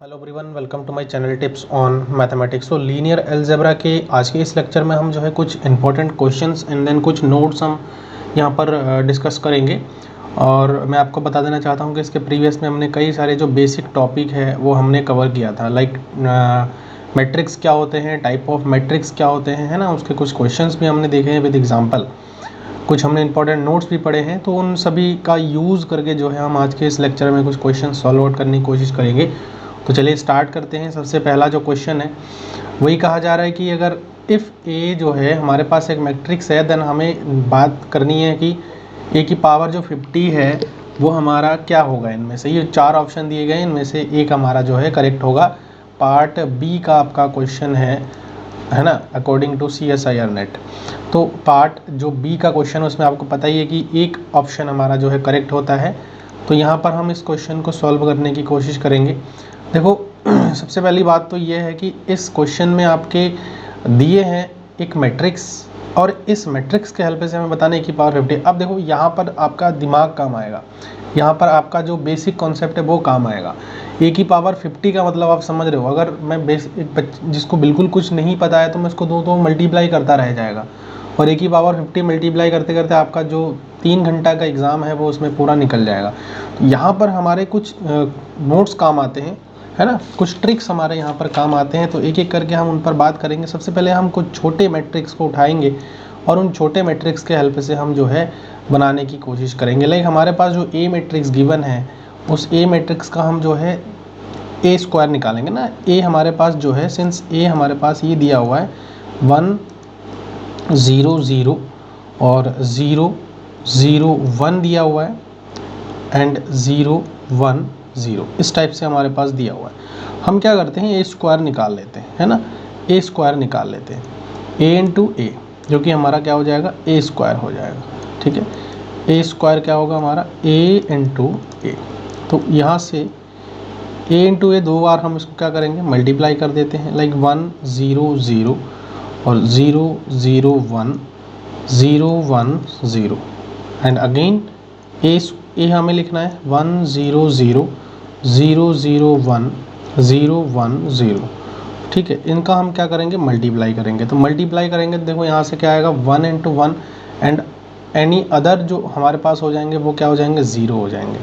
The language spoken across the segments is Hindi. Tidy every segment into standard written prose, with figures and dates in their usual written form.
Hello everyone, welcome to my channel tips on mathematics. तो लीनियर अलजेब्रा के आज के इस लेक्चर में हम जो है कुछ इंपॉर्टेंट क्वेश्चंस एंड देन कुछ नोट्स हम यहाँ पर डिस्कस करेंगे। और मैं आपको बता देना चाहता हूँ कि इसके प्रीवियस में हमने कई सारे जो बेसिक टॉपिक है वो हमने कवर किया था। लाइक मैट्रिक्स क्या होते हैं, टाइप ऑफ मैट्रिक्स क्या होते हैं, है ना। उसके कुछ क्वेश्चंस भी हमने देखे हैं विद एग्जाम्पल। कुछ हमने इंपॉर्टेंट नोट्स भी पढ़े हैं, तो उन सभी का यूज़ करके जो है हम आज के इस लेक्चर में कुछ क्वेश्चन सॉल्व आउट करने की कोशिश करेंगे। तो चलिए स्टार्ट करते हैं। सबसे पहला जो क्वेश्चन है वही कहा जा रहा है कि अगर इफ़ ए जो है हमारे पास एक मैट्रिक्स है, देन हमें बात करनी है कि ए की पावर जो 50 है वो हमारा क्या होगा। इनमें से ये 4 ऑप्शन दिए गए, इनमें से एक हमारा जो है करेक्ट होगा। पार्ट बी का आपका क्वेश्चन है ना, अकॉर्डिंग टू CSIR नेट। तो पार्ट जो बी का क्वेश्चन है उसमें आपको पता ही है कि एक ऑप्शन हमारा जो है करेक्ट होता है। तो यहाँ पर हम इस क्वेश्चन को सॉल्व करने की कोशिश करेंगे। देखो सबसे पहली बात तो ये है कि इस क्वेश्चन में आपके दिए हैं एक मैट्रिक्स, और इस मैट्रिक्स के हेल्प से हमें बताने की पावर 50। अब देखो यहाँ पर आपका दिमाग काम आएगा, यहाँ पर आपका जो बेसिक कॉन्सेप्ट है वो काम आएगा। ए की पावर 50 का मतलब आप समझ रहे हो। अगर मैं जिसको बिल्कुल कुछ नहीं पता है तो मैं इसको दो मल्टीप्लाई करता रह जाएगा, और ए की पावर 50 मल्टीप्लाई करते करते आपका जो 3 घंटा का एग्ज़ाम है वो उसमें पूरा निकल जाएगा। तो यहाँ पर हमारे कुछ नोट्स काम आते हैं, है ना, कुछ ट्रिक्स हमारे यहाँ पर काम आते हैं। तो एक एक करके हम उन पर बात करेंगे। सबसे पहले हम कुछ छोटे मैट्रिक्स को उठाएंगे और उन छोटे मैट्रिक्स के हेल्प से हम जो है बनाने की कोशिश करेंगे। लाइक हमारे पास जो ए मैट्रिक्स गिवन है, उस ए मैट्रिक्स का हम जो है ए स्क्वायर निकालेंगे ना। ए हमारे पास जो है, सिंस ए हमारे पास ये दिया हुआ है 1 0 0 और 0 0 1 दिया हुआ है एंड 0 1 0, इस टाइप से हमारे पास दिया हुआ है। हम क्या करते हैं, ए स्क्वायर निकाल लेते हैं, है ना। ए स्क्वायर निकाल लेते हैं, ए इंटू ए, जो कि हमारा क्या हो जाएगा, ए स्क्वायर हो जाएगा। ठीक है, ए स्क्वायर क्या होगा हमारा, ए इंटू ए। तो यहाँ से ए इंटू ए 2 बार हम इसको क्या करेंगे, मल्टीप्लाई कर देते हैं। लाइक 1 0 0 और 0 0 1 0 1 0 एंड अगेन ए हमें लिखना है 1 0 0 0 0 1 0 1 0। ठीक है, इनका हम क्या करेंगे, मल्टीप्लाई करेंगे। तो मल्टीप्लाई करेंगे तो देखो यहाँ से क्या आएगा, 1 इंटू 1 एंड एनी अदर जो हमारे पास हो जाएंगे वो क्या हो जाएंगे, 0 हो जाएंगे।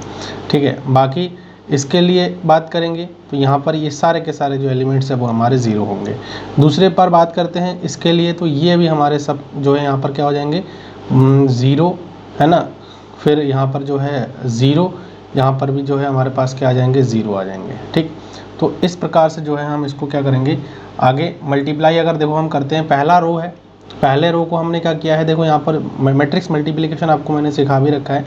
ठीक है, बाकी इसके लिए बात करेंगे तो यहाँ पर ये सारे के सारे जो एलिमेंट्स है वो हमारे 0 होंगे। दूसरे पर बात करते हैं इसके लिए, तो ये भी हमारे सब जो है यहाँ पर क्या हो जाएंगे, 0, है ना। फिर यहाँ पर जो है 0, यहाँ पर भी जो है हमारे पास क्या आ जाएंगे, 0 आ जाएंगे। ठीक, तो इस प्रकार से जो है हम इसको क्या करेंगे, आगे मल्टीप्लाई अगर देखो हम करते हैं, पहला रो है, पहले रो को हमने क्या किया है, देखो यहाँ पर मैट्रिक्स मल्टीप्लिकेशन आपको मैंने सिखा भी रखा है।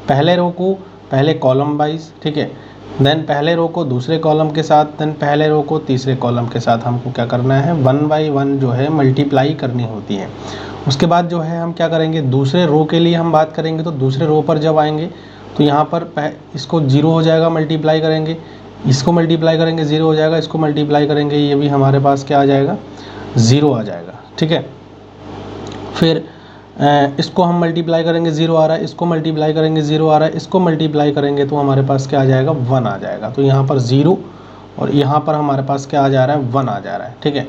पहले रो को पहले कॉलम वाइज, ठीक है, देन पहले रो को दूसरे कॉलम के साथ, देन पहले रो को तीसरे कॉलम के साथ हमको क्या करना है, 1 बाई 1 जो है मल्टीप्लाई करनी होती है। उसके बाद जो है हम क्या करेंगे, दूसरे रो के लिए हम बात करेंगे। तो दूसरे रो पर जब आएंगे तो यहाँ पर इसको 0 हो जाएगा, मल्टीप्लाई करेंगे, इसको मल्टीप्लाई करेंगे 0 हो जाएगा, इसको मल्टीप्लाई करेंगे ये भी हमारे पास क्या आ जाएगा, 0 आ जाएगा। ठीक है, फिर इसको हम मल्टीप्लाई करेंगे, 0 आ रहा है, इसको मल्टीप्लाई करेंगे 0 आ रहा है, इसको मल्टीप्लाई करेंगे तो हमारे पास क्या आ जाएगा, 1 आ जाएगा। तो यहाँ पर 0 और यहाँ पर हमारे पास क्या आ जा रहा है, 1 आ जा रहा है। ठीक है,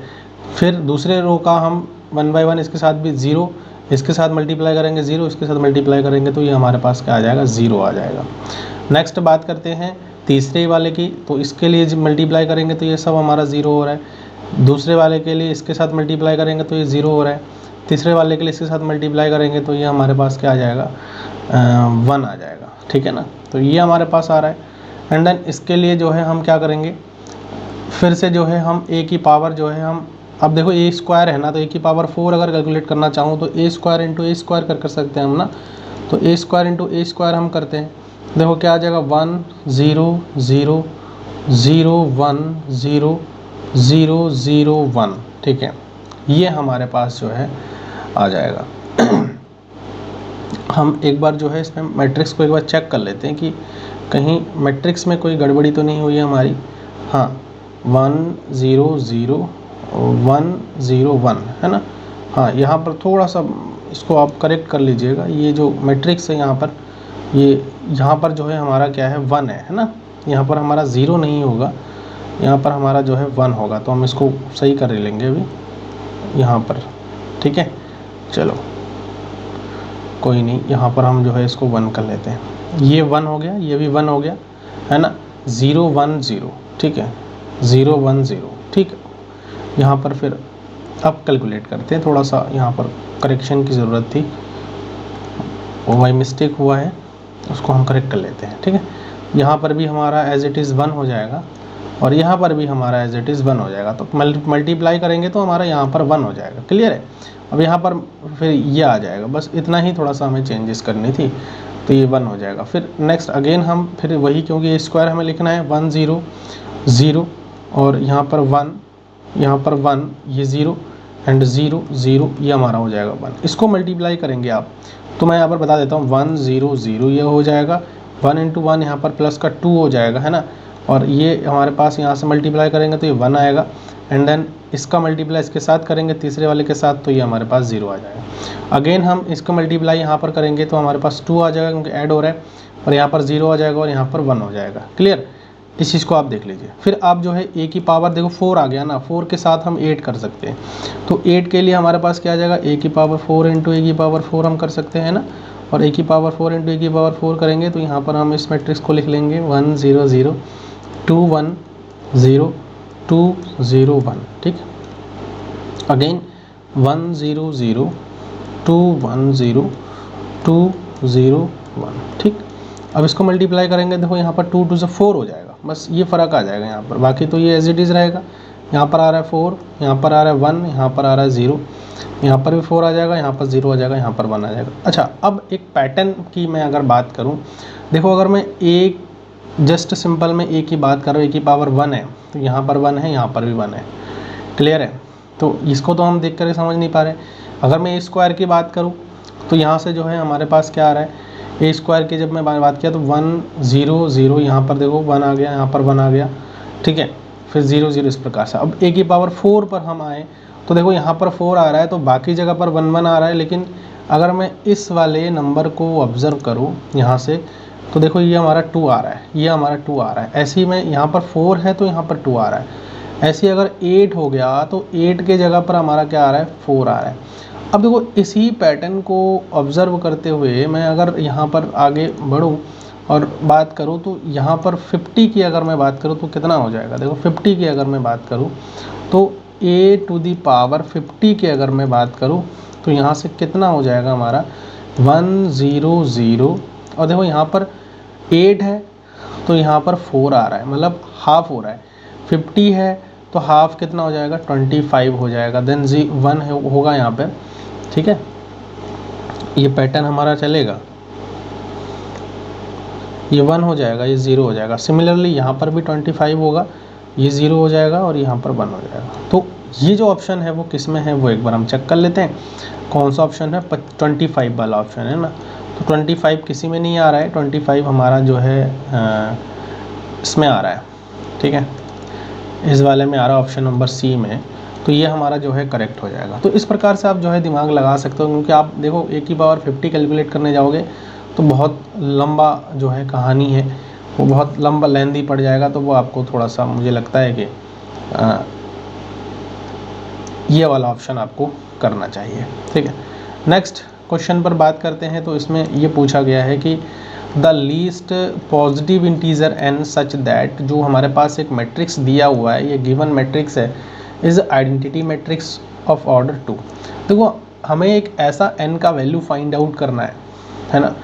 फिर दूसरे रो का हम 1 बाई 1, इसके साथ भी 0, इसके साथ मल्टीप्लाई करेंगे 0, इसके साथ मल्टीप्लाई करेंगे तो ये हमारे पास क्या आ जाएगा, 0 आ जाएगा। नेक्स्ट बात करते हैं तीसरे वाले की, तो इसके लिए मल्टीप्लाई करेंगे तो ये सब हमारा 0 हो रहा है। दूसरे वाले के लिए इसके साथ मल्टीप्लाई करेंगे तो ये 0 हो रहा है। तीसरे वाले के लिए इसके साथ मल्टीप्लाई करेंगे तो ये हमारे पास क्या आ जाएगा, 1 आ जाएगा। ठीक है ना, तो ये हमारे पास आ रहा है। एंड देन इसके लिए जो है हम क्या करेंगे, फिर से जो है हम ए की पावर जो है हम, अब देखो ए स्क्वायर है ना, तो ए की पावर 4 अगर कैलकुलेट करना चाहूँ तो ए स्क्वायर इंटू ए स्क्वायर कर सकते हैं हम ना। तो ए स्क्वायर इंटू ए स्क्वायर हम करते हैं, देखो क्या आ जाएगा, 1 0 0 0 1 0 0 0 1। ठीक है, ये हमारे पास जो है आ जाएगा। हम एक बार जो है इसमें मैट्रिक्स को एक बार चेक कर लेते हैं कि कहीं मैट्रिक्स में कोई गड़बड़ी तो नहीं हुई है हमारी। हाँ, 1 0 0 1 0 1, है ना। हाँ, यहाँ पर थोड़ा सा इसको आप करेक्ट कर लीजिएगा। ये जो मैट्रिक्स है यहाँ पर, ये यहाँ पर जो है हमारा क्या है, 1 है ना। यहाँ पर हमारा 0 नहीं होगा, यहाँ पर हमारा जो है 1 होगा, तो हम इसको सही कर लेंगे अभी यहाँ पर, ठीक है। चलो कोई नहीं, यहाँ पर हम जो है इसको 1 कर लेते हैं। ये 1 हो गया, ये भी 1 हो गया, है ना। 0 1 0, ठीक है, 0 1 0, ठीक है। यहाँ पर फिर अब कैलकुलेट करते हैं, थोड़ा सा यहाँ पर करेक्शन की ज़रूरत थी, वो बाई मिस्टेक हुआ है, उसको हम करेक्ट कर लेते हैं, ठीक है। यहाँ पर भी हमारा एज इट इज़ 1 हो जाएगा और यहाँ पर भी हमारा एज इट इज़ 1 हो जाएगा, तो मल्टीप्लाई करेंगे तो हमारा यहाँ पर 1 हो जाएगा, क्लियर है। अब यहाँ पर फिर ये आ जाएगा, बस इतना ही थोड़ा सा हमें चेंजेस करनी थी, तो ये 1 हो जाएगा। फिर नेक्स्ट अगेन हम फिर वही, क्योंकि ये स्क्वायर हमें लिखना है 1 0 0 और यहाँ पर 1, यहाँ पर 1, ये 0 एंड 0 0, ये हमारा हो जाएगा 1। इसको मल्टीप्लाई करेंगे आप, तो मैं यहाँ पर बता देता हूँ 1 0 0 ये हो जाएगा, 1 इंटू 1 यहाँ पर प्लस का 2 हो जाएगा, है ना। और ये हमारे पास यहाँ से मल्टीप्लाई करेंगे तो ये 1 आएगा, एंड देन इसका मल्टीप्लाई इसके साथ करेंगे तीसरे वाले के साथ, तो ये हमारे पास 0 आ जाएगा। अगेन हम इसका मल्टीप्लाई यहाँ पर करेंगे तो हमारे पास 2 आ जाएगा, क्योंकि ऐड हो रहा है, और यहाँ पर 0 आ जाएगा और यहाँ पर 1 हो जाएगा, क्लियर। इस चीज़ को आप देख लीजिए। फिर आप जो है a की पावर देखो 4 आ गया ना, 4 के साथ हम 8 कर सकते हैं, तो 8 के लिए हमारे पास क्या आ जाएगा, a की पावर 4 इंटू a की पावर 4 हम कर सकते हैं ना, और a की पावर 4 इंटू a की पावर 4 करेंगे तो यहाँ पर हम इस मैट्रिक्स को लिख लेंगे 1 0 0 2 1 0 2 0 1, ठीक। अगेन 1 0 0 2 1 0 2 0 1, ठीक। अब इसको मल्टीप्लाई करेंगे, देखो यहाँ पर 2 2 से 4 हो जाएगा, बस ये फ़र्क आ जाएगा यहाँ पर, बाकी तो ये एज इट इज़ रहेगा। यहाँ पर आ रहा है 4, यहाँ पर आ रहा है 1, यहाँ पर आ रहा है 0, यहाँ पर भी 4 आ जाएगा, यहाँ पर 0 आ जाएगा, यहाँ पर 1 आ जाएगा। अच्छा, अब एक पैटर्न की मैं अगर बात करूँ, देखो अगर मैं एक जस्ट सिंपल में a की बात कर रहा हूँ, a की पावर 1 है, तो यहाँ पर 1 है, यहाँ पर भी 1 है, क्लियर है। तो इसको तो हम देख कर समझ नहीं पा रहे। अगर मैं a स्क्वायर की बात करूँ तो यहाँ से जो है हमारे पास क्या आ रहा है, ए स्क्वायर की जब मैं बात किया तो 1 0 0, यहाँ पर देखो 1 आ गया, यहाँ पर 1 आ गया, ठीक है। फिर 0 0 इस प्रकार से। अब a की पावर 4 पर हम आए तो देखो यहाँ पर 4 आ रहा है, तो बाकी जगह पर 1 1 आ रहा है, लेकिन अगर मैं इस वाले नंबर को ऑब्ज़र्व करूँ यहाँ से, तो देखो ये हमारा 2 आ रहा है, ये हमारा 2 आ रहा है। ऐसे ही में यहाँ पर 4 है तो यहाँ पर 2 आ रहा है। ऐसे ही अगर 8 हो गया तो 8 के जगह पर हमारा क्या आ रहा है, 4 आ रहा है। अब देखो इसी पैटर्न को ऑब्ज़र्व करते हुए मैं अगर यहाँ पर आगे बढ़ूँ और बात करूँ, तो यहाँ पर 50 की अगर मैं बात करूँ तो कितना हो जाएगा, देखो 50 की अगर मैं बात करूँ तो a टू दी पावर 50 की अगर मैं बात करूँ तो यहाँ से कितना हो जाएगा हमारा 1 0 0, और देखो यहाँ पर 8 है तो यहाँ पर 4 आ रहा है, मतलब हाफ हो रहा है। 50 है तो हाफ कितना हो जाएगा, 25 हो जाएगा, देन 1 होगा यहाँ पर, ठीक है। ये पैटर्न हमारा चलेगा, ये 1 हो जाएगा, ये 0 हो जाएगा। सिमिलरली यहाँ पर भी 25 होगा, ये 0 हो जाएगा और यहाँ पर 1 हो जाएगा। तो ये जो ऑप्शन है वो किस में है वो एक बार हम चेक कर लेते हैं। कौन सा ऑप्शन है, 25 वाला ऑप्शन है ना। तो 25 किसी में नहीं आ रहा है, 25 हमारा जो है इसमें आ रहा है, ठीक है, इस वाले में आ रहा है, ऑप्शन नंबर सी में। तो ये हमारा जो है करेक्ट हो जाएगा। तो इस प्रकार से आप जो है दिमाग लगा सकते हो, क्योंकि आप देखो a की पावर 50 कैलकुलेट करने जाओगे तो बहुत लंबा जो है कहानी है, वो बहुत लंबा लेंदी पड़ जाएगा, तो वो आपको थोड़ा सा मुझे लगता है कि ये वाला ऑप्शन आपको करना चाहिए, ठीक है। नेक्स्ट क्वेश्चन पर बात करते हैं। तो इसमें ये पूछा गया है कि the least positive integer n such that, जो हमारे पास एक मैट्रिक्स दिया हुआ है, ये गिवन मैट्रिक्स है, is identity matrix of order 2। देखो हमें एक ऐसा n का वैल्यू फाइंड आउट करना है ना,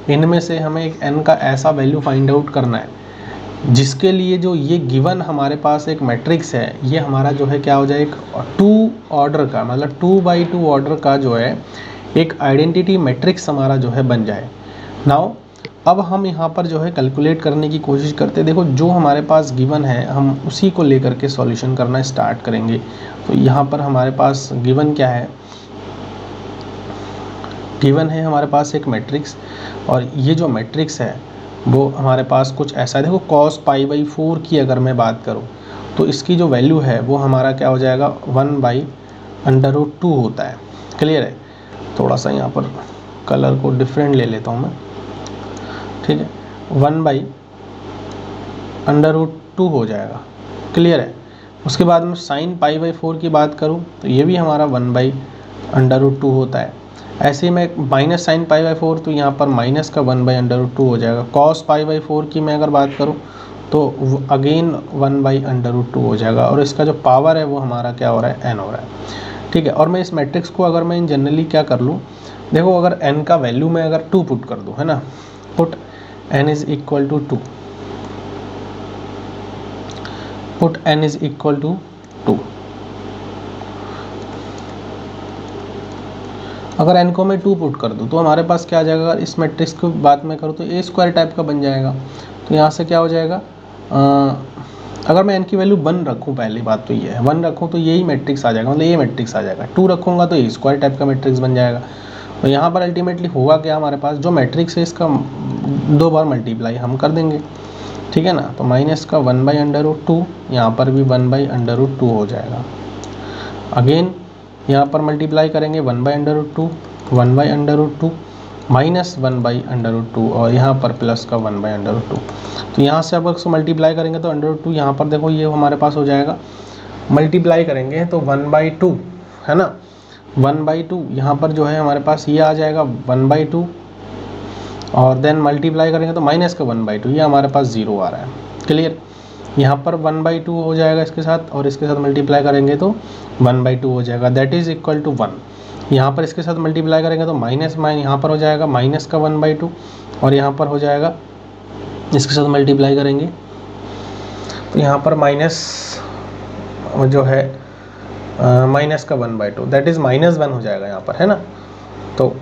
इनमें से हमें एक n का ऐसा वैल्यू फाइंड आउट करना है जिसके लिए जो ये गिवन हमारे पास एक मैट्रिक्स है, ये हमारा जो है क्या हो जाए, एक 2 ऑर्डर का, मतलब 2x2 ऑर्डर का जो है एक आइडेंटिटी मैट्रिक्स हमारा जो है बन जाए। नाउ अब हम यहाँ पर जो है कैलकुलेट करने की कोशिश करते हैं। देखो जो हमारे पास गिवन है हम उसी को लेकर के सॉल्यूशन करना स्टार्ट करेंगे। तो यहाँ पर हमारे पास गिवन क्या है, गिवन है हमारे पास एक मैट्रिक्स, और ये जो मैट्रिक्स है वो हमारे पास कुछ ऐसा है। देखो cos π/4 की अगर मैं बात करूँ तो इसकी जो वैल्यू है वो हमारा क्या हो जाएगा, 1/√2 होता है, क्लियर है। थोड़ा सा यहाँ पर कलर को डिफरेंट ले लेता हूँ मैं, ठीक है, 1/√2 हो जाएगा, क्लियर है। उसके बाद में साइन पाई बाई 4 की बात करूँ तो ये भी हमारा 1/√2 होता है। ऐसे ही मैं माइनस साइन पाई बाई 4 तो यहाँ पर माइनस का 1/√2 हो जाएगा। कॉस पाई बाई 4 की मैं अगर बात करूँ तो अगेन 1/√2 हो जाएगा, और इसका जो पावर है वो हमारा क्या हो रहा है, n हो रहा है। ठीक है, और मैं इस मैट्रिक्स को अगर मैं इन जनरली क्या कर लूँ, देखो अगर n का वैल्यू मैं अगर 2 पुट कर दूँ, है ना, put n is equal to 2, put n is equal to 2। अगर n को मैं 2 पुट कर दूँ तो हमारे पास क्या आ जाएगा, अगर इस मैट्रिक्स की बात मैं करूँ तो ए स्क्वायर टाइप का बन जाएगा। तो यहाँ से क्या हो जाएगा, अगर मैं n की वैल्यू 1 रखूँ, पहली बात तो ये है 1 रखूँ तो यही मैट्रिक्स आ जाएगा, मतलब ये मैट्रिक्स आ जाएगा। 2 रखूँगा तो ए स्क्वायर टाइप का मैट्रिक्स बन जाएगा। तो यहाँ पर अल्टीमेटली होगा क्या, हमारे पास जो मैट्रिक्स है इसका 2 बार मल्टीप्लाई हम कर देंगे, ठीक है ना। तो माइनस का 1/√2, यहाँ पर भी 1/√2 हो जाएगा। अगेन यहाँ पर मल्टीप्लाई करेंगे 1/√2, 1/√2 माइनस 1/√2, और यहाँ पर प्लस का 1/√2। तो यहाँ से अब इसको मल्टीप्लाई करेंगे तो √2, यहाँ पर देखो ये हमारे पास हो जाएगा, मल्टीप्लाई करेंगे तो 1/2, है ना, 1/2 यहाँ पर जो है हमारे पास ये आ जाएगा 1/2, और देन मल्टीप्लाई करेंगे तो माइनस का 1/2, ये हमारे पास 0 आ रहा है। क्लियर, यहाँ पर 1/2 हो जाएगा इसके साथ, और इसके साथ मल्टीप्लाई करेंगे तो 1/2 हो जाएगा, दैट इज इक्वल टू 1। यहाँ पर इसके साथ मल्टीप्लाई करेंगे तो माइनस यहाँ पर हो जाएगा माइनस का 1/2, और यहाँ पर हो जाएगा इसके साथ मल्टीप्लाई करेंगे तो यहाँ पर माइनस जो है माइनस का 1/2, दैट इज़ -1 हो जाएगा यहाँ पर, है ना। तो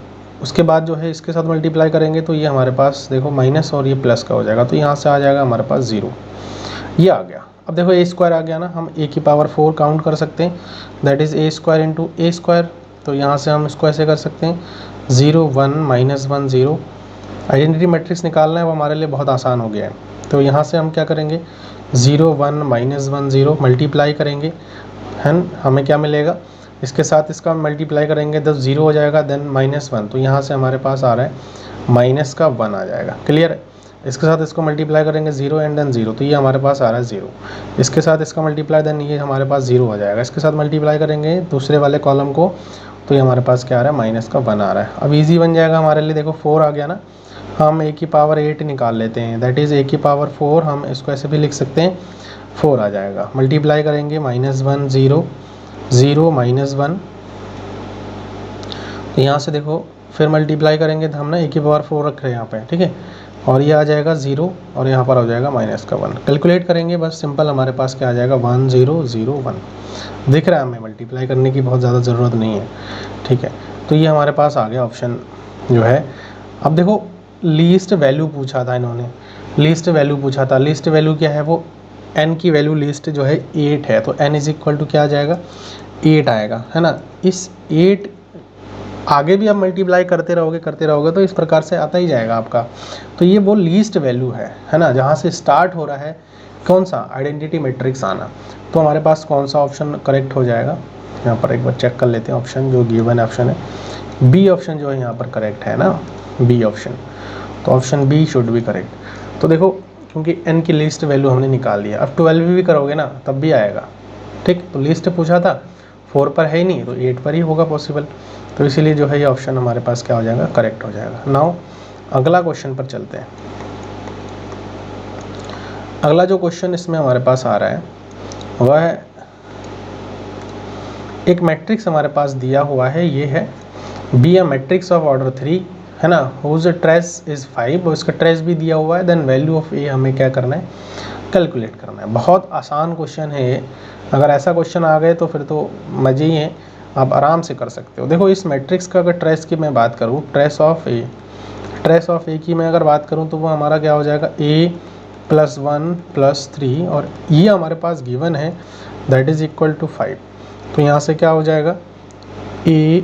उसके बाद जो है इसके साथ मल्टीप्लाई करेंगे तो ये हमारे पास देखो माइनस और ये प्लस का हो जाएगा, तो यहाँ से आ जाएगा हमारे पास 0, ये आ गया। अब देखो ए स्क्वायर आ गया ना, हम a की पावर 4 काउंट कर सकते हैं, that is a square into A square. तो यहाँ से हम इसको ऐसे कर सकते हैं 0 1 -1 0। आइडेंटिटी मैट्रिक्स निकालना है वो हमारे लिए बहुत आसान हो गया है। तो यहाँ से हम क्या करेंगे 0 1 -1 0 मल्टीप्लाई करेंगे, है हमें क्या मिलेगा, इसके साथ इसका मल्टीप्लाई करेंगे तो 0 हो जाएगा, देन -1, तो यहाँ से हमारे पास आ रहा है माइनस का 1 आ जाएगा। क्लियर है, इसके साथ इसको मल्टीप्लाई करेंगे 0 एंड देन 0, तो ये हमारे पास आ रहा है 0। इसके साथ इसका मल्टीप्लाई देन ये हमारे पास 0 हो जाएगा। इसके साथ मल्टीप्लाई करेंगे दूसरे वाले कॉलम को तो ये हमारे पास क्या आ रहा है, माइनस का 1 आ रहा है। अब इजी बन जाएगा हमारे लिए, देखो 4 आ गया ना, हम a की पावर 8 निकाल लेते हैं, दैट इज़ a की पावर 4, हम इसको ऐसे भी लिख सकते हैं 4 आ जाएगा। मल्टीप्लाई करेंगे -1 0 0 -1, तो यहाँ से देखो फिर मल्टीप्लाई करेंगे तो हम ना a की पावर 4 रख रहे हैं यहाँ पे, ठीक है, और ये आ जाएगा 0, और यहाँ पर हो जाएगा माइनस का 1। कैलकुलेट करेंगे बस सिंपल, हमारे पास क्या आ जाएगा 1 0 0 1। दिख रहा है हमें, मल्टीप्लाई करने की बहुत ज़्यादा ज़रूरत नहीं है, ठीक है। तो ये हमारे पास आ गया ऑप्शन जो है। अब देखो लीस्ट वैल्यू पूछा था इन्होंने, लीस्ट वैल्यू पूछा था, लीस्ट वैल्यू क्या है, वो n की वैल्यू लीस्ट जो है 8 है, तो n इज इक्वल टू क्या आ जाएगा 8 आएगा, है ना। इस 8 आगे भी आप मल्टीप्लाई करते रहोगे तो इस प्रकार से आता ही जाएगा आपका। तो ये वो लीस्ट वैल्यू है ना, जहाँ से स्टार्ट हो रहा है कौन सा आइडेंटिटी मैट्रिक्स आना। तो हमारे पास कौन सा ऑप्शन करेक्ट हो जाएगा, यहाँ पर एक बार चेक कर लेते हैं ऑप्शन जो गिवन ऑप्शन है, बी ऑप्शन जो है यहाँ पर करेक्ट है ना, बी ऑप्शन। तो option B should be correct. तो देखो क्योंकि n की लिस्ट वैल्यू हमने निकाल लिया, अब 12 भी करोगे ना तब भी आएगा, ठीक। तो लिस्ट पूछा था 4 पर है ही नहीं, तो 8 पर ही होगा पॉसिबल, तो इसीलिए जो है ये ऑप्शन हमारे पास क्या हो जाएगा, करेक्ट हो जाएगा। नाउ अगला क्वेश्चन पर चलते हैं। अगला जो क्वेश्चन इसमें हमारे पास आ रहा है वह है, एक मैट्रिक्स हमारे पास दिया हुआ है, ये है be a matrix of order 3, है ना, हुज ट्रेस इज़ 5, और इसका ट्रेस भी दिया हुआ है, देन वैल्यू ऑफ ए हमें क्या करना है, कैलकुलेट करना है। बहुत आसान क्वेश्चन है ये, अगर ऐसा क्वेश्चन आ गए तो फिर तो मज़े ही हैं, आप आराम से कर सकते हो। देखो इस मैट्रिक्स का अगर ट्रेस की मैं बात करूँ, ट्रेस ऑफ ए की मैं अगर बात करूँ तो वो हमारा क्या हो जाएगा a + 1 + 3, और ये हमारे पास गिवन है दैट इज़ इक्वल टू 5। तो यहाँ से क्या हो जाएगा, a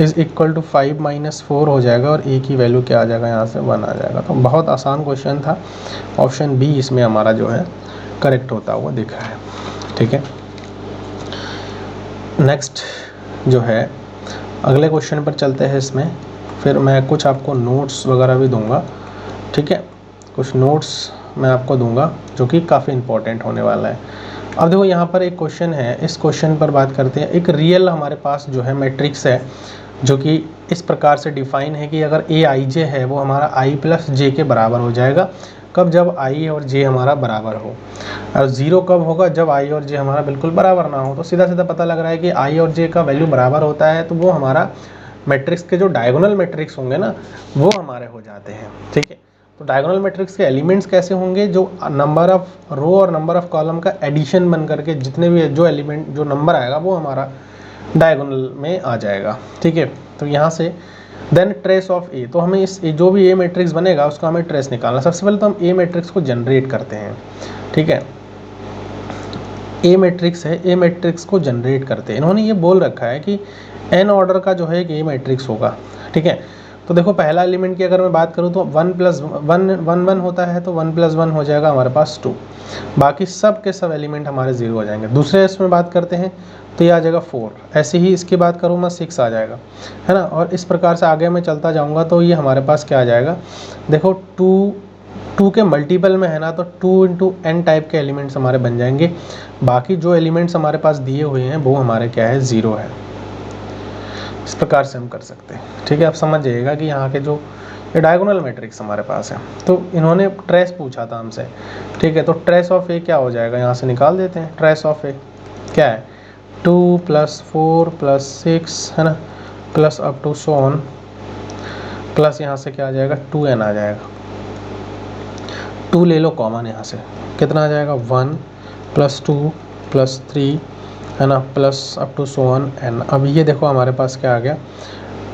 इज़ इक्वल टू 5 - 4 हो जाएगा, और a की वैल्यू क्या आ जाएगा, यहाँ से 1 आ जाएगा। तो बहुत आसान क्वेश्चन था, ऑप्शन बी इसमें हमारा जो है करेक्ट होता हुआ दिख रहा है, ठीक है। नेक्स्ट जो है अगले क्वेश्चन पर चलते हैं, इसमें फिर मैं कुछ आपको नोट्स वगैरह भी दूंगा, ठीक है, कुछ नोट्स मैं आपको दूंगा जो कि काफ़ी इम्पोर्टेंट होने वाला है। अब देखो यहाँ पर एक क्वेश्चन है, इस क्वेश्चन पर बात करते हैं। एक रियल हमारे पास जो है मैट्रिक्स है जो कि इस प्रकार से डिफाइन है कि अगर ए आई जे है वो हमारा आई प्लस जे के बराबर हो जाएगा। कब? जब आई और जे हमारा बराबर हो। और ज़ीरो कब होगा? जब आई और जे हमारा बिल्कुल बराबर ना हो। तो सीधा सीधा पता लग रहा है कि आई और जे का वैल्यू बराबर होता है तो वो हमारा मैट्रिक्स के जो डायगोनल मैट्रिक्स होंगे ना वो हमारे हो जाते हैं। ठीक है, तो डायगोनल मैट्रिक्स के एलिमेंट्स कैसे होंगे? जो नंबर ऑफ रो और नंबर ऑफ कॉलम का एडिशन बन करके जितने भी जो एलिमेंट जो नंबर आएगा वो हमारा डायगोनल में आ जाएगा। ठीक है, तो यहाँ से देन ट्रेस ऑफ ए, तो हमें इस जो भी ए मैट्रिक्स बनेगा उसका हमें ट्रेस निकालना। सबसे पहले तो हम ए मैट्रिक्स को जनरेट करते हैं। ठीक है, ए मैट्रिक्स है, ए मैट्रिक्स को जनरेट करते हैं। इन्होंने ये बोल रखा है कि एन ऑर्डर का जो है एक ए मैट्रिक्स होगा। ठीक है, तो देखो पहला एलिमेंट की अगर मैं बात करूँ तो 1 + 1 होता है, तो 1 + 1 हो जाएगा हमारे पास 2। बाकी सब के सब एलिमेंट हमारे 0 हो जाएंगे। दूसरे इसमें बात करते हैं तो ये आ जाएगा 4। ऐसे ही इसकी बात करूँ मैं 6 आ जाएगा, है ना। और इस प्रकार से आगे मैं चलता जाऊँगा तो ये हमारे पास क्या आ जाएगा? देखो 2 के मल्टीपल में है ना, तो 2 × n टाइप के एलिमेंट्स हमारे बन जाएंगे। बाकी जो एलिमेंट्स हमारे पास दिए हुए हैं वो हमारे क्या है? 0 है। इस प्रकार से हम कर सकते हैं। ठीक है, आप समझ जाइएगा कि यहाँ के जो ये डायगोनल मैट्रिक्स हमारे पास है। तो इन्होंने ट्रेस पूछा था हमसे। ठीक है, तो ट्रेस ऑफ ए क्या हो जाएगा? यहाँ से निकाल देते हैं। ट्रेस ऑफ ए क्या है? 2 + 4 + 6, है ना, plus up to so on, plus यहाँ से क्या आ जाएगा? 2n आ जाएगा। 2 ले लो कॉमन, यहाँ से कितना आ जाएगा? 1 + 2 + 3, है ना, plus up to so on n। अब ये देखो हमारे पास क्या आ गया?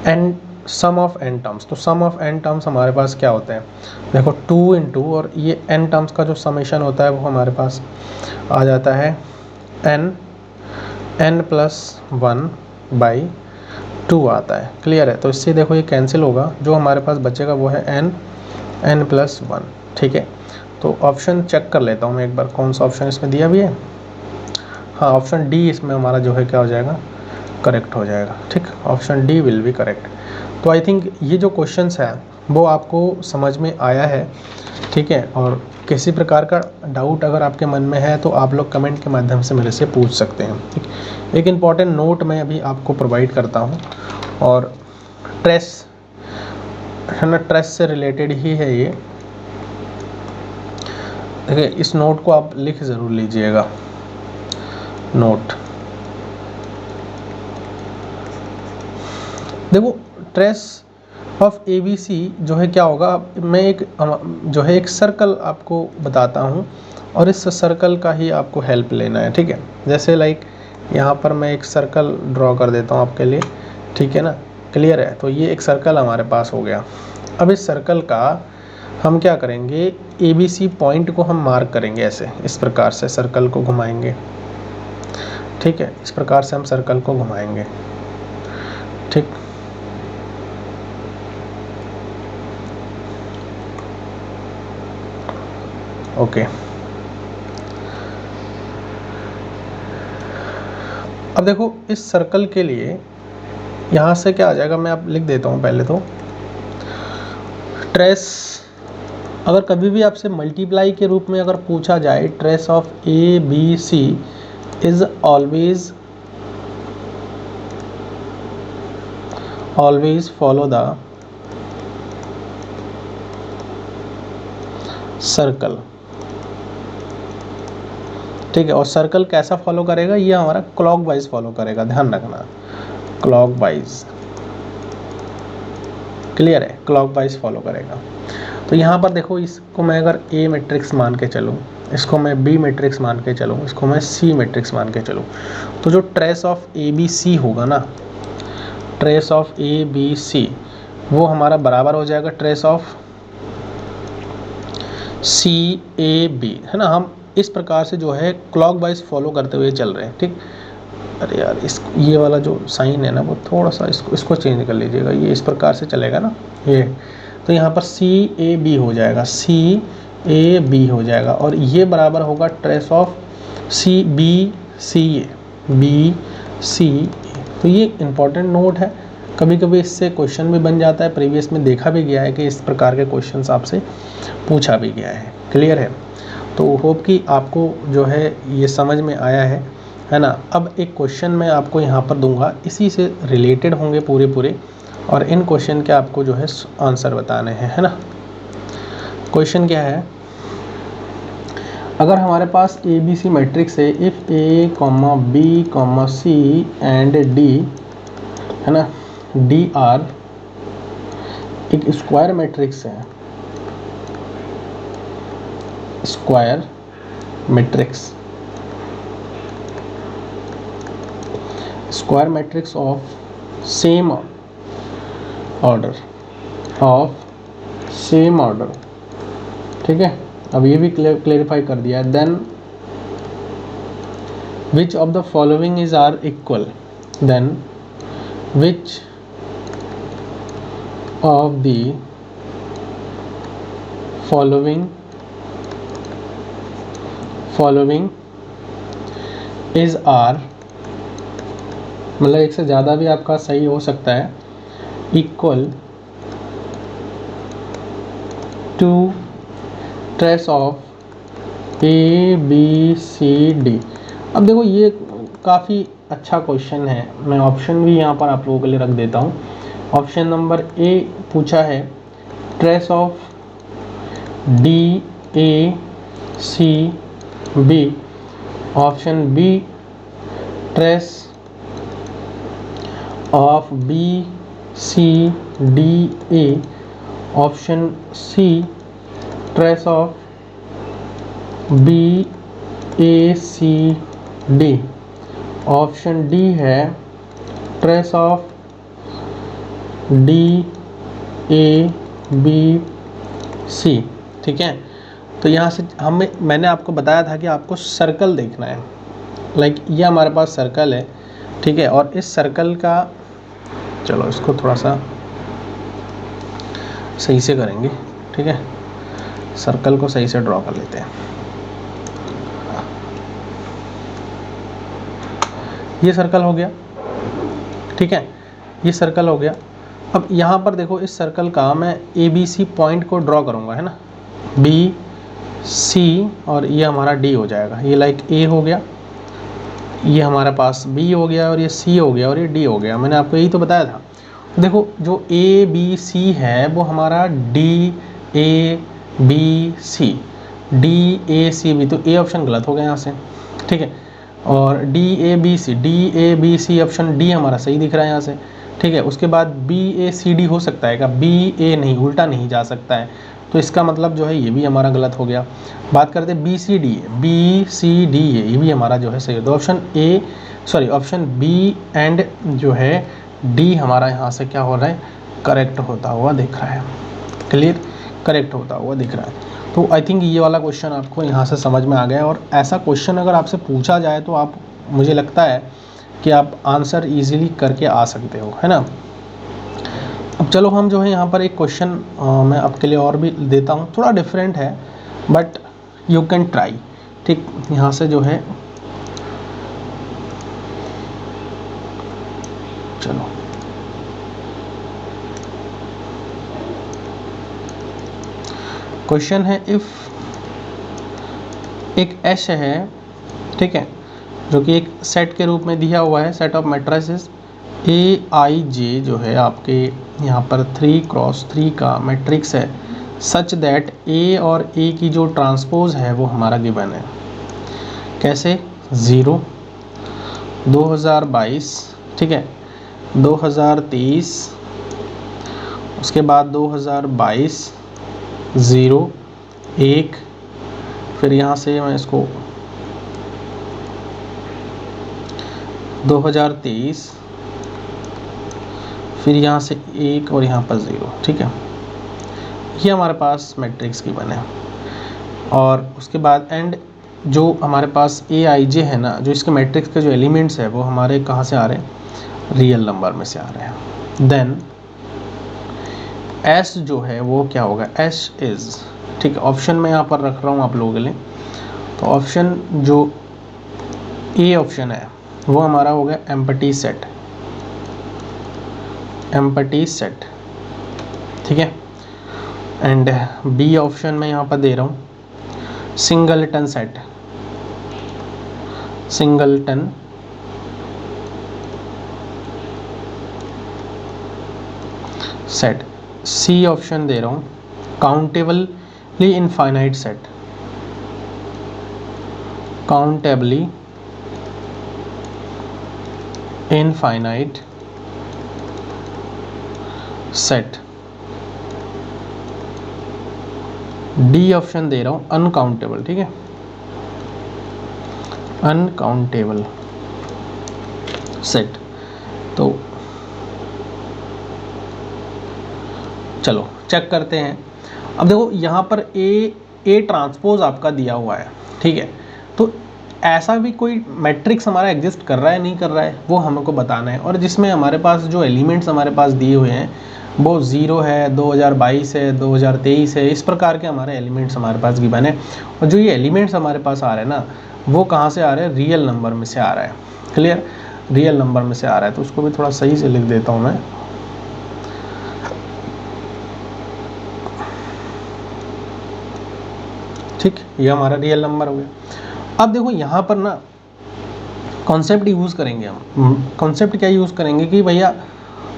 n sum of n terms. तो सम ऑफ n टर्म्स हमारे पास क्या होते हैं? देखो 2 × और ये n टर्म्स का जो समेशन होता है वो हमारे पास आ जाता है n + 1/2 आता है। क्लियर है? तो इससे देखो ये कैंसिल होगा, जो हमारे पास बचेगा वो है n + 1। ठीक है, तो ऑप्शन चेक कर लेता हूँ मैं एक बार, कौन सा ऑप्शन इसमें दिया भी है। हाँ, ऑप्शन डी इसमें हमारा जो है क्या हो जाएगा? करेक्ट हो जाएगा। ठीक, option D will be correct. तो आई थिंक ये जो क्वेश्चंस है वो आपको समझ में आया है। ठीक है, और किसी प्रकार का डाउट अगर आपके मन में है तो आप लोग कमेंट के माध्यम से मेरे से पूछ सकते हैं। ठीक, एक इम्पॉर्टेंट नोट मैं अभी आपको प्रोवाइड करता हूँ, और ट्रेस है ना, ट्रेस से रिलेटेड ही है ये। देखिए, इस नोट को आप लिख ज़रूर लीजिएगा। नोट देखो, ट्रेस ऑफ ABC जो है क्या होगा? मैं एक जो है एक सर्कल आपको बताता हूँ और इस सर्कल का ही आपको हेल्प लेना है। ठीक है, जैसे लाइक यहाँ पर मैं एक सर्कल ड्रॉ कर देता हूँ आपके लिए। ठीक है ना, क्लियर है? तो ये एक सर्कल हमारे पास हो गया। अब इस सर्कल का हम क्या करेंगे? ABC पॉइंट को हम मार्क करेंगे ऐसे, इस प्रकार से सर्कल को घुमाएंगे। ठीक है, इस प्रकार से हम सर्कल को घुमाएंगे। ठीक, ओके। अब देखो इस सर्कल के लिए यहाँ से क्या आ जाएगा? मैं अब लिख देता हूँ पहले तो। ट्रेस अगर कभी भी आपसे मल्टीप्लाई के रूप में अगर पूछा जाए, trace of ABC is always follow the circle. ठीक है, और सर्कल कैसा फॉलो करेगा? ये हमारा क्लॉकवाइज फॉलो करेगा, ध्यान रखना, क्लॉकवाइज। क्लियर है? क्लॉकवाइज फॉलो करेगा। तो यहाँ पर देखो, इसको मैं अगर A मैट्रिक्स मान के चलूँ, इसको मैं B मैट्रिक्स मान के चलूँ, इसको मैं C मैट्रिक्स मान के चलूँ, तो जो ट्रेस ऑफ ABC होगा ना, ट्रेस ऑफ ABC वो हमारा बराबर हो जाएगा ट्रेस ऑफ CAB, है ना। हम इस प्रकार से जो है क्लॉकवाइज फॉलो करते हुए चल रहे हैं। ठीक, अरे यार, इस ये वाला जो साइन है ना वो थोड़ा सा इसको चेंज कर लीजिएगा, ये इस प्रकार से चलेगा ना ये। तो यहाँ पर CAB हो जाएगा, CAB हो जाएगा, और ये बराबर होगा ट्रेस ऑफ BCA। तो ये इम्पॉर्टेंट नोट है, कभी कभी इससे क्वेश्चन भी बन जाता है। प्रीवियस में देखा भी गया है कि इस प्रकार के क्वेश्चंस आपसे पूछा भी गया है। क्लियर है? तो होप कि आपको जो है ये समझ में आया है ना। अब एक क्वेश्चन मैं आपको यहाँ पर दूंगा, इसी से रिलेटेड होंगे पूरे, और इन क्वेश्चन के आपको जो है आंसर बताने हैं, है ना। क्वेश्चन क्या है, अगर हमारे पास ए बी सी मैट्रिक्स है, if A comma B comma C and D, है ना, डी आर एक स्क्वायर मैट्रिक्स है, square matrix, square matrix of same order, ठीक है। अब ये भी क्लेरिफाई कर दिया है। Then which of the following is are equal, then which of the following is are, मतलब एक से ज़्यादा भी आपका सही हो सकता है, equal to trace of A B C D. अब देखो ये काफ़ी अच्छा क्वेश्चन है, मैं ऑप्शन भी यहाँ पर आप लोगों के लिए रख देता हूँ। ऑप्शन नंबर ए पूछा है trace of D A C B, option B trace of B C D A, option C trace of B A C D, option D है trace of D A B C, ठीक है। तो यहाँ से मैंने आपको बताया था कि आपको सर्कल देखना है, लाइक ये हमारे पास सर्कल है, ठीक है। और इस सर्कल का, चलो इसको थोड़ा सा सही से करेंगे, ठीक है, सर्कल को सही से ड्रॉ कर लेते हैं। ये सर्कल हो गया, ठीक है, ये सर्कल हो गया। अब यहाँ पर देखो इस सर्कल का मैं ए बी सी पॉइंट को ड्रॉ करूँगा, है ना, बी सी, और ये हमारा डी हो जाएगा। ये लाइक ए हो गया, ये हमारे पास बी हो गया, और ये सी हो गया, और ये डी हो गया। मैंने आपको यही तो बताया था। देखो जो ए बी सी है वो हमारा D A B C, D A C B, तो ए ऑप्शन गलत हो गया यहाँ से, ठीक है। और D A B C option D हमारा सही दिख रहा है यहाँ से, ठीक है। उसके बाद बी ए सी डी हो सकता है क्या, बी ए नहीं, उल्टा नहीं जा सकता है, तो इसका मतलब जो है ये भी हमारा गलत हो गया। बात करते हैं बी सी डी ये भी हमारा जो है सही है। तो ऑप्शन बी एंड जो है डी हमारा यहाँ से क्या हो रहा है, करेक्ट होता हुआ दिख रहा है, क्लियर, करेक्ट होता हुआ दिख रहा है। तो आई थिंक ये वाला क्वेश्चन आपको यहाँ से समझ में आ गया है। और ऐसा क्वेश्चन अगर आपसे पूछा जाए तो आप, मुझे लगता है कि आप आंसर इजीली करके आ सकते हो, है ना। अब चलो हम जो है यहाँ पर एक क्वेश्चन मैं आपके लिए और भी देता हूँ, थोड़ा डिफरेंट है बट यू कैन ट्राई, ठीक। यहाँ से जो है, चलो क्वेश्चन है, इफ़ एक एश है, ठीक है, जो कि एक सेट के रूप में दिया हुआ है, सेट ऑफ मैट्रिसेस ए आई जे जो है आपके यहाँ पर 3x3 का मैट्रिक्स है, सच दैट ए और ए की जो ट्रांसपोज है वो हमारा गिवन है। कैसे, 0 2022, ठीक है, 2023, उसके बाद 2022 0 1, फिर यहाँ से मैं इसको 2023, फिर यहाँ से 1 और यहाँ पर 0, ठीक है। ये हमारे पास मैट्रिक्स की बने, और उसके बाद एंड जो हमारे पास ए आई जे है ना, जो इसके मैट्रिक्स के जो एलिमेंट्स है वो हमारे कहाँ से आ रहे हैं, रियल नंबर में से आ रहे हैं। देन एस जो है वो क्या होगा, एस इज़, ठीक है। ऑप्शन मैं यहाँ पर रख रहा हूँ आप लोगों के लिए, तो ऑप्शन जो ए ऑप्शन है वो हमारा हो गया एम्पटी सेट, ठीक है। एंड बी ऑप्शन मैं यहाँ पर दे रहा हूँ singleton set, singleton set. C option दे रहा हूँ, countably infinite set, countably infinite set. D option दे रहा हूँ, अनकाउंटेबल, ठीक है, अनकाउंटेबल सेट। तो चलो चेक करते हैं। अब देखो यहाँ पर ए ट्रांसपोज आपका दिया हुआ है, ठीक है, तो ऐसा भी कोई मैट्रिक्स हमारा एग्जिस्ट कर रहा है नहीं कर रहा है वो हमको बताना है, और जिसमें हमारे पास जो एलिमेंट्स हमारे पास दिए हुए हैं वो 0 है, 2022 है, 2023 है, इस प्रकार के हमारे एलिमेंट्स हमारे पास गिवन है। और जो ये एलिमेंट्स हमारे पास आ रहे हैं ना, वो कहाँ से आ रहे हैं, रियल नंबर में से आ रहा है। क्लियर, रियल नंबर में से आ रहा है, तो उसको भी थोड़ा सही से लिख देता हूँ मैं। ठीक, ये हमारा रियल नंबर हो गया। अब देखो यहाँ पर ना कॉन्सेप्ट यूज़ करेंगे हम, कॉन्सेप्ट क्या यूज़ करेंगे कि भैया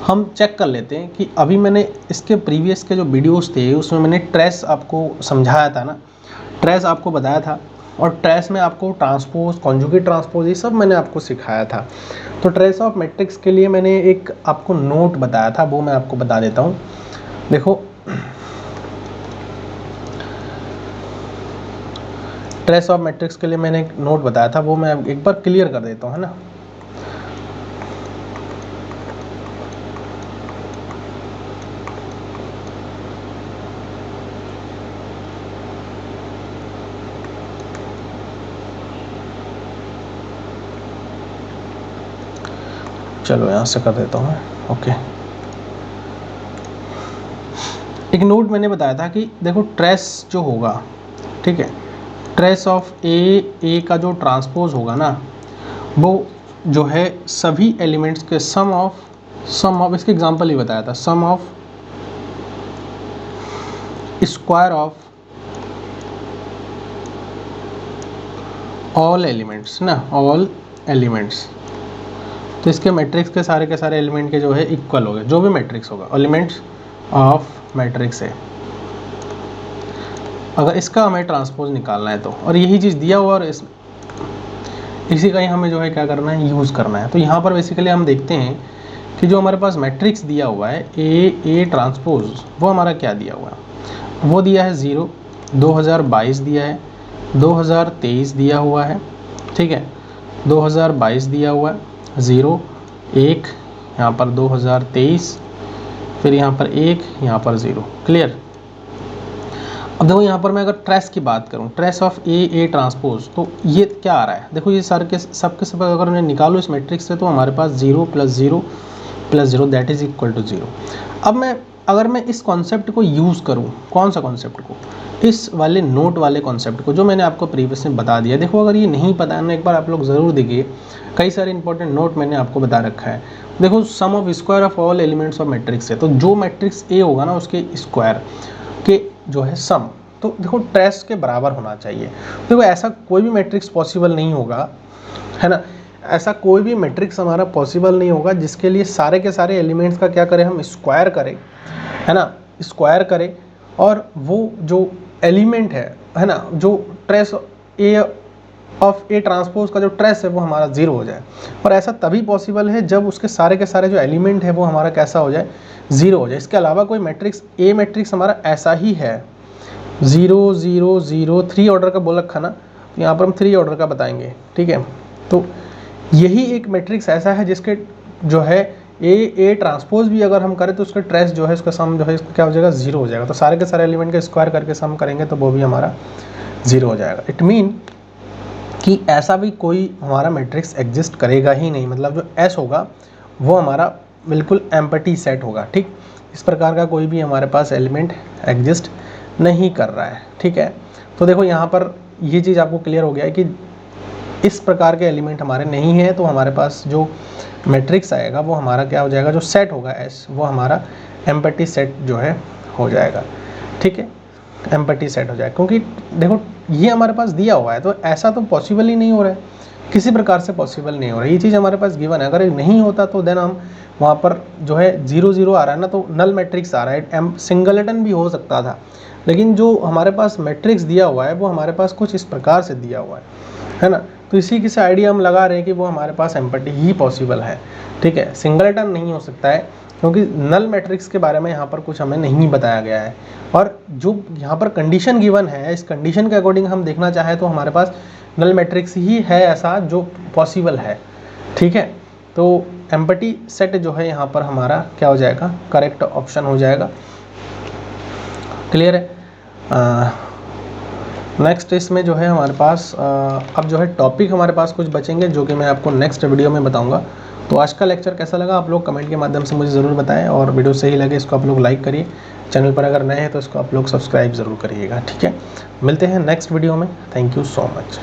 हम चेक कर लेते हैं कि अभी मैंने इसके प्रीवियस के जो वीडियोस थे उसमें मैंने ट्रेस आपको समझाया था ना, ट्रेस आपको बताया था, और ट्रेस में आपको ट्रांसपोज, कॉन्जुगेट ट्रांसपोज, ये सब मैंने आपको सिखाया था। तो ट्रेस ऑफ मैट्रिक्स के लिए मैंने एक आपको नोट बताया था, वो मैं आपको बता देता हूँ। देखो ट्रेस ऑफ मैट्रिक्स के लिए मैंने एक नोट बताया था, वो मैं एक बार क्लियर कर देता हूँ, है ना। चलो यहाँ से कर देता हूँ, ओके। एक नोट मैंने बताया था कि देखो ट्रेस जो होगा, ठीक है, ट्रेस ऑफ ए का जो ट्रांसपोज होगा ना, वो जो है सभी एलिमेंट्स के सम ऑफ इसके एग्जांपल ही बताया था, sum of square of all elements ना, ऑल एलिमेंट्स। तो इसके मैट्रिक्स के सारे एलिमेंट के जो है इक्वल हो गए, जो भी मैट्रिक्स होगा, एलिमेंट्स ऑफ मैट्रिक्स है, अगर इसका हमें ट्रांसपोज निकालना है तो, और यही चीज़ दिया हुआ और इसी का ही हमें जो है क्या करना है, यूज़ करना है। तो यहाँ पर बेसिकली हम देखते हैं कि जो हमारे पास मैट्रिक्स दिया हुआ है ए ट्रांसपोज, वो हमारा क्या दिया हुआ है, वो दिया है 0, 2022 दिया है, 2023 दिया हुआ है, ठीक है, 2022 दिया हुआ है, 0 1, यहाँ पर 2023, फिर यहाँ पर 1, यहाँ पर 0। क्लियर। अब देखो यहाँ पर मैं अगर ट्रेस की बात करूँ, ट्रेस ऑफ ए ट्रांसपोज, तो ये क्या आ रहा है, देखो ये सारे के सब अगर मैं निकालूँ इस मैट्रिक्स से, तो हमारे पास 0 + 0 + 0 दैट इज इक्वल टू 0। अब अगर मैं इस कॉन्सेप्ट को यूज़ करूँ, कौन सा कॉन्सेप्ट को, इस वाले नोट वाले कॉन्सेप्ट को जो मैंने आपको प्रीवियस में बता दिया। देखो अगर ये नहीं पता है ना, एक बार आप लोग ज़रूर देखिए, कई सारे इंपॉर्टेंट नोट मैंने आपको बता रखा है। देखो sum of square of all elements of matrix है, तो जो मैट्रिक्स ए होगा ना उसके स्क्वायर के जो है सम, तो देखो ट्रेस के बराबर होना चाहिए। देखो ऐसा कोई भी मैट्रिक्स पॉसिबल नहीं होगा, है ना, ऐसा कोई भी मैट्रिक्स हमारा पॉसिबल नहीं होगा जिसके लिए सारे के सारे एलिमेंट्स का क्या करें, हम स्क्वायर करें, है ना, स्क्वायर करें, और वो जो एलिमेंट है ना, जो trace A of A transpose का जो ट्रेस है वो हमारा 0 हो जाए। और ऐसा तभी पॉसिबल है जब उसके सारे के सारे जो एलिमेंट है वो हमारा कैसा हो जाए, 0 हो जाए। इसके अलावा कोई मैट्रिक्स ए मैट्रिक्स हमारा ऐसा ही है, 0 0 0 3 ऑर्डर का बोल रखा ना, तो यहाँ पर हम 3 ऑर्डर का बताएंगे, ठीक है। तो यही एक मैट्रिक्स ऐसा है जिसके जो है ए ट्रांसपोज भी अगर हम करें तो उसका ट्रेस जो है, उसका सम जो है इसका क्या हो जाएगा, 0 हो जाएगा। तो सारे के सारे एलिमेंट का स्क्वायर करके सम करेंगे तो वो भी हमारा 0 हो जाएगा। इट मीन कि ऐसा भी कोई हमारा मैट्रिक्स एग्जिस्ट करेगा ही नहीं, मतलब जो एस होगा वो हमारा बिल्कुल एम्प्टी सेट होगा, ठीक। इस प्रकार का कोई भी हमारे पास एलिमेंट एग्जिस्ट नहीं कर रहा है, ठीक है। तो देखो यहाँ पर ये चीज़ आपको क्लियर हो गया है कि इस प्रकार के एलिमेंट हमारे नहीं है, तो हमारे पास जो मैट्रिक्स आएगा वो हमारा क्या हो जाएगा, जो सेट होगा एस, वो हमारा एम्प्टी सेट जो है हो जाएगा, ठीक है। एम्पैथी सेट हो जाए, क्योंकि देखो ये हमारे पास दिया हुआ है तो ऐसा तो पॉसिबल ही नहीं हो रहा है, किसी प्रकार से पॉसिबल नहीं हो रहा है, ये चीज़ हमारे पास गिवन है। अगर ये नहीं होता तो देन हम वहाँ पर जो है 0 0 आ रहा है ना, तो नल मैट्रिक्स आ रहा है, सिंगलेटन भी हो सकता था, लेकिन जो हमारे पास मैट्रिक्स दिया हुआ है वो हमारे पास कुछ इस प्रकार से दिया हुआ है ना। तो इसी की से आइडिया हम लगा रहे हैं कि वो हमारे पास एम्पैथी ही पॉसिबल है, ठीक है, सिंगलेटन नहीं हो सकता है, क्योंकि नल मैट्रिक्स के बारे में यहाँ पर कुछ हमें नहीं बताया गया है। और जो यहाँ पर कंडीशन गिवन है, इस कंडीशन के अकॉर्डिंग हम देखना चाहें तो हमारे पास नल मैट्रिक्स ही है ऐसा जो पॉसिबल है, ठीक है। तो एम्पैथी सेट जो है यहाँ पर हमारा क्या हो जाएगा, करेक्ट ऑप्शन हो जाएगा। क्लियर है। नेक्स्ट इसमें जो है हमारे पास अब जो है टॉपिक हमारे पास कुछ बचेंगे जो कि मैं आपको नेक्स्ट वीडियो में बताऊंगा। तो आज का लेक्चर कैसा लगा आप लोग कमेंट के माध्यम से मुझे ज़रूर बताएं, और वीडियो सही लगे इसको आप लोग लाइक करिए, चैनल पर अगर नए हैं तो इसको आप लोग सब्सक्राइब ज़रूर करिएगा, ठीक है। मिलते हैं नेक्स्ट वीडियो में, थैंक यू सो मच।